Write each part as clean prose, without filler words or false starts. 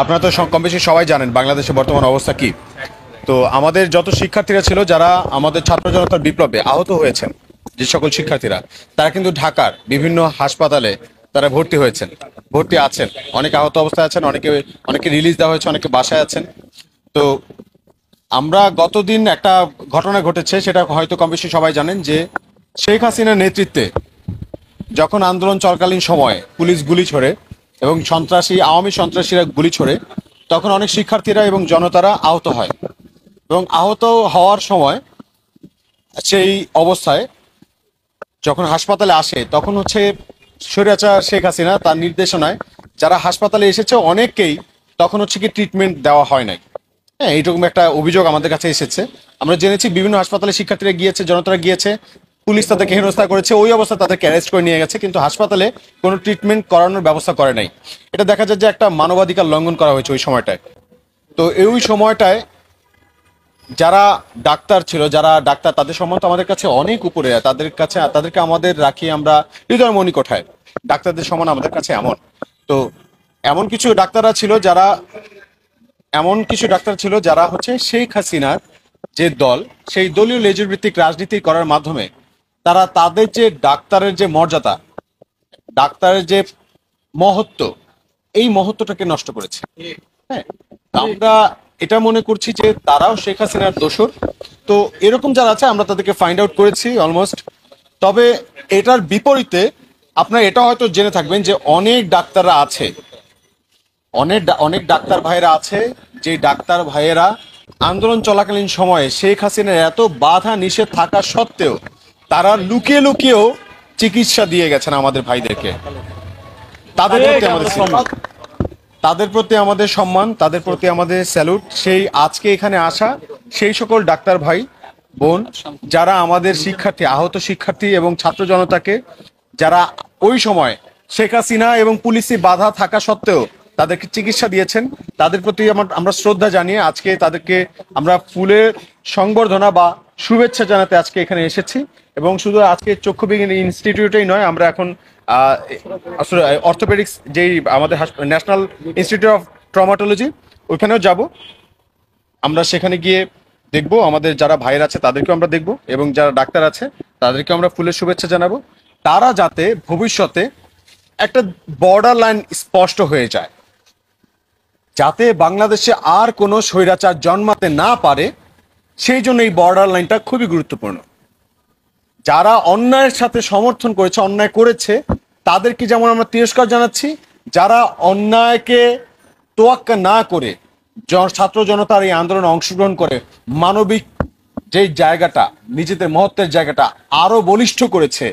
আপনারা তো কম বেশি সবাই জানেন বাংলাদেশের বর্তমান অবস্থা কি। তো আমাদের যত শিক্ষার্থীরা ছিল যারা আমাদের ছাত্র জনতার বিপ্লবে আহত হয়েছেন, যে সকল শিক্ষার্থীরা, তারা কিন্তু ঢাকার বিভিন্ন হাসপাতালে তারা ভর্তি হয়েছেন, ভর্তি আছেন। অনেকে আহত অবস্থায় আছেন, অনেকে অনেকে রিলিজ দেওয়া হয়েছে, অনেকে বাসায় আছেন। তো আমরা গতদিন একটা ঘটনা ঘটেছে, সেটা হয়তো কম বেশি সবাই জানেন, যে শেখ হাসিনার নেতৃত্বে যখন আন্দোলন চলাকালীন সময়ে পুলিশ গুলি ছোড়ে এবং আওয়ামী সন্ত্রাসীরা গুলি ছোড়ে, তখন অনেক শিক্ষার্থীরা এবং জনতারা আহত হয়। এবং আহত হওয়ার সময় সেই অবস্থায় যখন হাসপাতালে আসে, তখন স্বৈরাচার শেখ হাসিনা তার নির্দেশনায় যারা হাসপাতালে এসেছে অনেককেই তখন কি ট্রিটমেন্ট দেওয়া হয় নাই। হ্যাঁ, এইরকম একটা অভিযোগ আমাদের কাছে এসেছে। আমরা জেনেছি বিভিন্ন হাসপাতালে শিক্ষার্থীরা গিয়েছে, জনতারা গিয়েছে, পুলিশ তাদেরকে হেনস্থা করেছে, ওই অবস্থায় তাদেরকে অ্যারেস্ট করে নিয়ে গেছে, কিন্তু হাসপাতালে কোনো ট্রিটমেন্ট করানোর ব্যবস্থা করে নাই। এটা দেখা যায় যে একটা মানবাধিকার লঙ্ঘন করা হয়েছে ওই সময়টায়। তো ওই সময়টায় যারা ডাক্তার ছিল, যারা ডাক্তার, তাদের সম্মান তো আমাদের কাছে অনেক উপরে, তাদেরকে আমাদের রাখি আমরা হৃদয় মণিকোঠায়। ডাক্তারদের সম্মান আমাদের কাছে এমন। তো এমন কিছু ডাক্তাররা ছিল যারা শেখ হাসিনার যে দল, সেই দলীয় লেজুর ভিত্তিক রাজনীতি করার মাধ্যমে তারা তাদের যে ডাক্তারের যে মর্যাদা, ডাক্তারের যে মহত্ব, এই মহত্বটাকে নষ্ট করেছে। হ্যাঁ, আমরা এটা মনে করছি যে তারাও শেখ হাসিনার দোসর। তো এরকম যারা আছে আমরা তাদেরকে ফাইন্ড আউট করেছি অলমোস্ট। তবে এটার বিপরীতে আপনারা এটা হয়তো জেনে থাকবেন যে অনেক ডাক্তাররা আছে, অনেক ডাক্তার ভাইয়েরা আছে, যে ডাক্তার ভাইয়েরা আন্দোলন চলাকালীন সময়ে শেখ হাসিনার এত বাধা নিষেধ থাকা সত্ত্বেও তারা লুকিয়ে লুকিয়েও চিকিৎসা দিয়ে গেছেন আমাদের ভাইদেরকে। তাদের প্রতি আমাদের সম্মান, তাদের প্রতি আমাদের স্যালুট। সেই আজকে এখানে আসা সেই সকল ডাক্তার ভাই বোন যারা আমাদের শিক্ষার্থী, আহত শিক্ষার্থী এবং ছাত্র জনতাকে, যারা ওই সময় শেখ হাসিনা এবং পুলিশি বাধা থাকা সত্ত্বেও তাদেরকে চিকিৎসা দিয়েছেন, তাদের প্রতি আমরা শ্রদ্ধা জানিয়ে আজকে তাদেরকে আমরা ফুলের সংবর্ধনা বা শুভেচ্ছা জানাতে আজকে এখানে এসেছি। এবং শুধু আজকে চক্ষু বিজ্ঞান ইনস্টিটিউটেই নয়, আমরা এখন আসলে অর্থোপেডিক্স যেই আমাদের ন্যাশনাল ইনস্টিটিউট অফ ট্রমাটোলজি, ওইখানেও যাব। আমরা সেখানে গিয়ে দেখব, আমাদের যারা ভাইয়ের আছে তাদেরকেও আমরা দেখব, এবং যারা ডাক্তার আছে তাদেরকেও আমরা ফুলের শুভেচ্ছা জানাবো। তারা যাতে ভবিষ্যতে একটা বর্ডার লাইন স্পষ্ট হয়ে যায়, যাতে বাংলাদেশে আর কোনো স্বৈরাচার জন্মাতে না পারে, সেই জন্য এই বর্ডার লাইনটা খুবই গুরুত্বপূর্ণ। যারা অন্যায়ের সাথে সমর্থন করেছে, অন্যায় করেছে, তাদেরকে যেমন আমরা তিরস্কার জানাচ্ছি, যারা অন্যায়কে তোয়াক্কা না করে ছাত্র জনতার এই আন্দোলনে অংশগ্রহণ করে মানবিক যে জায়গাটা, নিজেদের মহত্বের জায়গাটা আরো বলিষ্ঠ করেছে,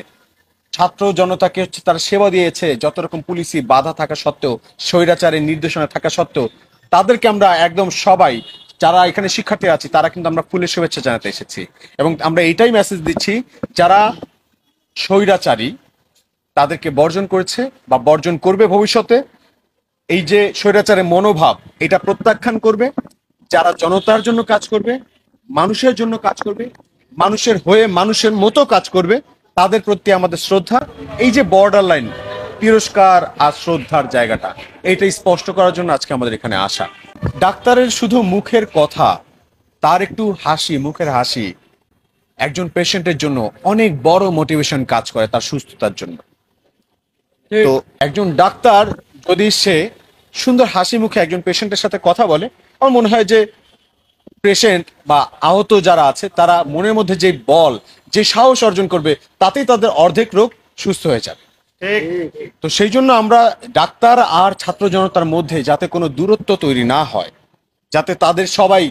ছাত্র জনতাকে তারা সেবা দিয়েছে যত রকম পুলিশি বাধা থাকা সত্ত্বেও, স্বৈরাচারের নির্দেশনা থাকা সত্ত্বেও, তাদেরকে আমরা একদম সবাই যারা এখানে শিক্ষার্থী আছি তারা কিন্তু আমরা ফুলের শুভেচ্ছা জানাতে এসেছি। এবং আমরা এটাই মেসেজ দিচ্ছি, যারা স্বৈরাচারী তাদেরকে বর্জন করেছে বা বর্জন করবে ভবিষ্যতে, এই যে স্বৈরাচারের মনোভাব, এটা প্রত্যাখ্যান করবে, যারা জনতার জন্য কাজ করবে, মানুষের জন্য কাজ করবে, মানুষের হয়ে মানুষের মতো কাজ করবে, তাদের প্রতি আমাদের শ্রদ্ধা। এই যে বর্ডার লাইন, তিরস্কার আর শ্রদ্ধার জায়গাটা, এটা স্পষ্ট করার জন্য আজকে আমাদের এখানে আসা। ডাক্তারের শুধু মুখের কথা, তার একটু হাসি, মুখের হাসি একজন পেশেন্টের জন্য অনেক বড় মোটিভেশন কাজ করে তার সুস্থতার জন্য। তো একজন ডাক্তার যদি সে সুন্দর হাসি মুখে একজন পেশেন্টের সাথে কথা বলে, আমার মনে হয় যে পেশেন্ট বা আহত যারা আছে তারা মনের মধ্যে যে বল, যে সাহস অর্জন করবে, তাতেই তাদের অর্ধেক রোগ সুস্থ হয়ে যাবে। তো সেই জন্য আমরা ডাক্তার আর ছাত্র জনতার মধ্যে যাতে কোনো দূরত্ব তৈরি না হয়, যাতে তাদের সবাই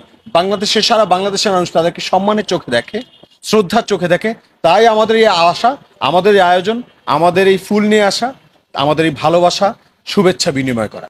সারা বাংলাদেশের মানুষ তাদেরকে সম্মানের চোখে দেখে, শ্রদ্ধার চোখে দেখে, তাই আমাদের এই আশা, আমাদের এই আয়োজন, আমাদের এই ফুল নিয়ে আসা, আমাদের এই ভালোবাসা, শুভেচ্ছা বিনিময় করা।